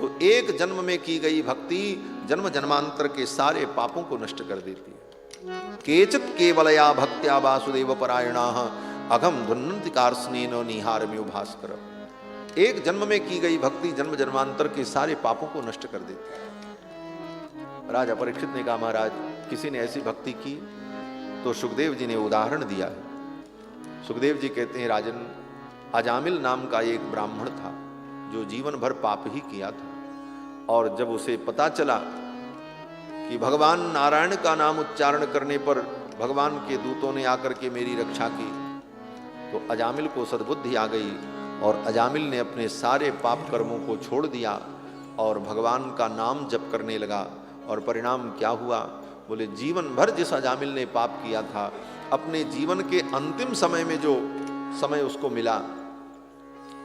तो एक जन्म में की गई भक्ति जन्म जन्मांतर के सारे पापों को नष्ट कर देती है। केचित केवलया भक्त्या वासुदेव परायणाः अघम धुन्नन्ति कार्ष्णेन निहारम्यो भास्कर। एक जन्म में की गई भक्ति जन्म जन्मांतर के सारे पापों को नष्ट कर देती है। राजा परीक्षित ने कहा, महाराज किसी ने ऐसी भक्ति की? तो सुखदेव जी ने उदाहरण दिया है। सुखदेव जी कहते हैं, राजन, अजामिल नाम का एक ब्राह्मण था जो जीवन भर पाप ही किया था, और जब उसे पता चला कि भगवान नारायण का नाम उच्चारण करने पर भगवान के दूतों ने आकर के मेरी रक्षा की, तो अजामिल को सद्बुद्धि आ गई और अजामिल ने अपने सारे पाप कर्मों को छोड़ दिया और भगवान का नाम जप करने लगा। और परिणाम क्या हुआ? बोले, जीवन भर जिस अजामिल ने पाप किया था, अपने जीवन के अंतिम समय में जो समय उसको मिला,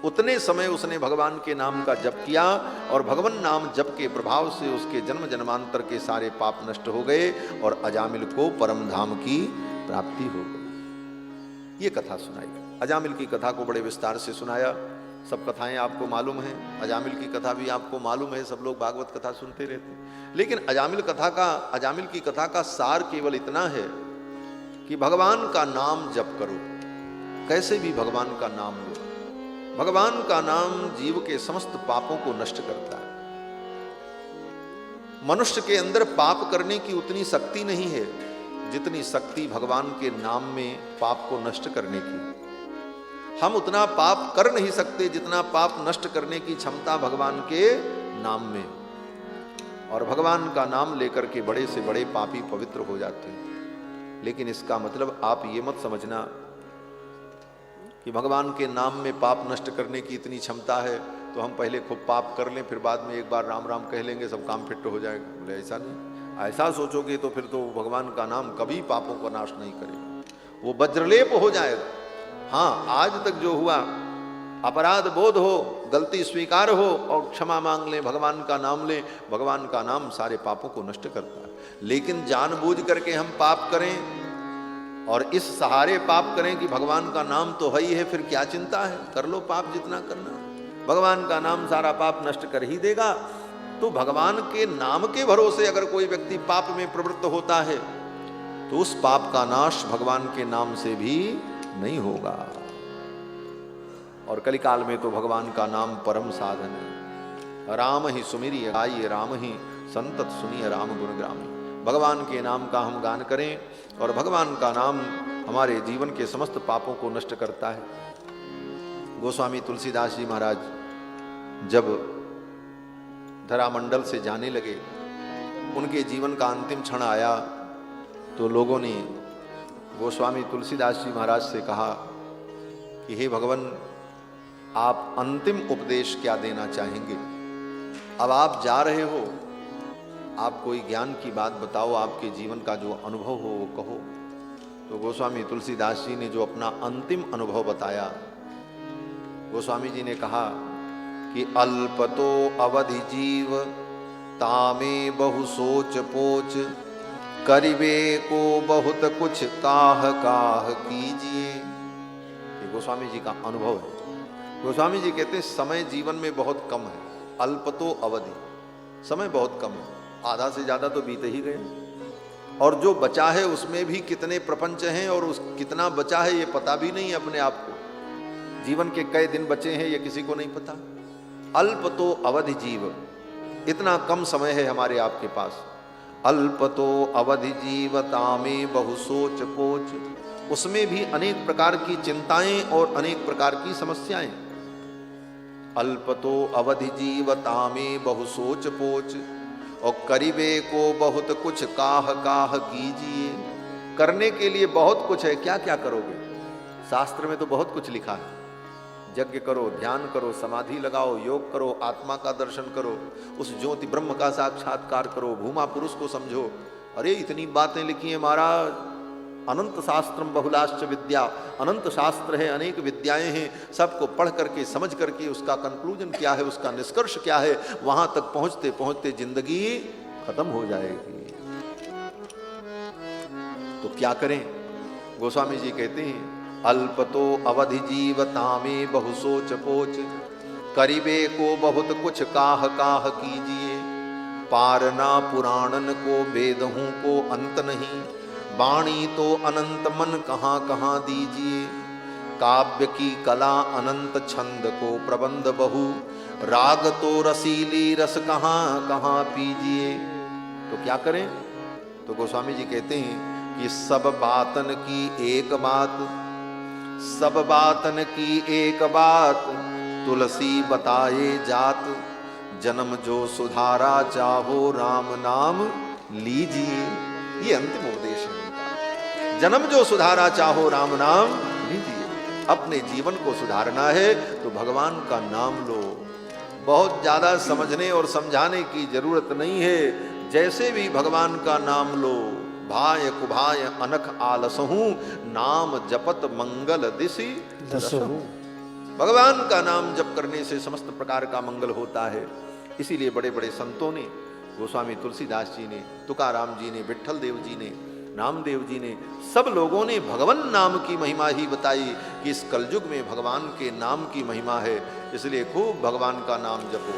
उतने समय उसने भगवान के नाम का जप किया और भगवान नाम जप के प्रभाव से उसके जन्म जन्मांतर के सारे पाप नष्ट हो गए और अजामिल को परम धाम की प्राप्ति हो गई। ये कथा सुनाई। अजामिल की कथा को बड़े विस्तार से सुनाया। सब कथाएं आपको मालूम है, अजामिल की कथा भी आपको मालूम है, सब लोग भागवत कथा सुनते रहते हैं। लेकिन अजामिल की कथा का सार केवल इतना है कि भगवान का नाम जप करो, कैसे भी भगवान का नाम लो। भगवान का नाम जीव के समस्त पापों को नष्ट करता है। मनुष्य के अंदर पाप करने की उतनी शक्ति नहीं है जितनी शक्ति भगवान के नाम में पाप को नष्ट करने की। हम उतना पाप कर नहीं सकते जितना पाप नष्ट करने की क्षमता भगवान के नाम में। और भगवान का नाम लेकर के बड़े से बड़े पापी पवित्र हो जाते हैं। लेकिन इसका मतलब आप ये मत समझना कि भगवान के नाम में पाप नष्ट करने की इतनी क्षमता है तो हम पहले खूब पाप कर लें, फिर बाद में एक बार राम राम कह लेंगे, सब काम फिट हो जाएगा। बोले, ऐसा नहीं। ऐसा सोचोगे तो फिर तो भगवान का नाम कभी पापों का नाश नहीं करेगा, वो वज्रलेप हो जाएगा। हाँ, आज तक जो हुआ, अपराध बोध हो, गलती स्वीकार हो और क्षमा मांग लें, भगवान का नाम लें, भगवान का नाम सारे पापों को नष्ट करता है। लेकिन जानबूझ करके हम पाप करें और इस सहारे पाप करें कि भगवान का नाम तो है ही है, फिर क्या चिंता है, कर लो पाप जितना करना, भगवान का नाम सारा पाप नष्ट कर ही देगा। तो भगवान के नाम के भरोसे अगर कोई व्यक्ति पाप में प्रवृत्त होता है तो उस पाप का नाश भगवान के नाम से भी नहीं होगा। और कलिकाल में तो भगवान का नाम परम साधन है। राम ही सुमिरिय गाइए, राम ही संतत सुनिए, राम गुण ग्रामी। भगवान के नाम का हम गान करें और भगवान का नाम हमारे जीवन के समस्त पापों को नष्ट करता है। गोस्वामी तुलसीदास जी महाराज जब धरामंडल से जाने लगे, उनके जीवन का अंतिम क्षण आया, तो लोगों ने गोस्वामी तुलसीदास जी महाराज से कहा कि हे भगवान, आप अंतिम उपदेश क्या देना चाहेंगे? अब आप जा रहे हो, आप कोई ज्ञान की बात बताओ, आपके जीवन का जो अनुभव हो वो कहो। तो गोस्वामी तुलसीदास जी ने जो अपना अंतिम अनुभव बताया, गोस्वामी जी ने कहा कि अल्पतो अवधि जीव तामे बहु सोच पोच, करिबे को बहुत कुछ काह काह कीजिए। ये गोस्वामी जी का अनुभव है। गोस्वामी जी कहते हैं समय जीवन में बहुत कम है, अल्पतो अवधि, समय बहुत कम है, आधा से ज्यादा तो बीते ही गए, और जो बचा है उसमें भी कितने प्रपंच हैं और उस कितना बचा है ये पता भी नहीं अपने आप को। जीवन के कई दिन बचे हैं ये किसी को नहीं पता। अल्पतो अवधि जीव, इतना कम समय है हमारे आपके पास। अल्पतो अवधि जीवता में बहु सोच पोच, उसमें भी अनेक प्रकार की चिंताएं और अनेक प्रकार की समस्याएं। अल्पतो अवधि जीवता में बहु सोच पोच, और करीबे को बहुत कुछ काह काह कीजिए। करने के लिए बहुत कुछ है, क्या क्या करोगे? शास्त्र में तो बहुत कुछ लिखा है, यज्ञ करो, ध्यान करो, समाधि लगाओ, योग करो, आत्मा का दर्शन करो, उस ज्योति ब्रह्म का साक्षात्कार करो, भूमा पुरुष को समझो। अरे इतनी बातें लिखी हैं महाराज, अनंत शास्त्रम बहुलाश्च विद्या, अनंत शास्त्र है, अनेक विद्याएं हैं, सबको पढ़ करके समझ करके उसका कंक्लूजन क्या है, उसका निष्कर्ष क्या है, वहां तक पहुंचते पहुंचते जिंदगी खत्म हो जाएगी। तो क्या करें? गोस्वामी जी कहते हैं अल्पतो अवधि जीवता में बहु सोच पोच, करीबे को बहुत कुछ काह काह कीजिए, पारना पुराणन को वेदहूँ को अंत नहीं, वाणी तो अनंत मन कहाँ कहाँ दीजिए, काव्य की कला अनंत छंद को प्रबंध बहु, राग तो रसीली रस कहाँ कहाँ पीजिए। तो क्या करें? तो गोस्वामी जी कहते हैं कि सब बातन की एक बात, सब बातन की एक बात, तुलसी बताए जात, जन्म जो सुधारा चाहो राम नाम लीजिए। ये अंतिम उपदेश है उनका, जन्म जो सुधारा चाहो राम नाम लीजिए। अपने जीवन को सुधारना है तो भगवान का नाम लो। बहुत ज्यादा समझने और समझाने की जरूरत नहीं है, जैसे भी भगवान का नाम लो। भाय कुभाय अनख आलसहूं, नाम जपत मंगल दिशि दसहूं। भगवान का नाम जप करने से समस्त प्रकार का मंगल होता है। इसीलिए बड़े बड़े संतों ने, गोस्वामी तुलसीदास जी ने, तुकाराम जी ने, विट्ठल देव जी ने, नामदेव जी ने, सब लोगों ने भगवान नाम की महिमा ही बताई कि इस कलयुग में भगवान के नाम की महिमा है। इसलिए खूब भगवान का नाम जपो।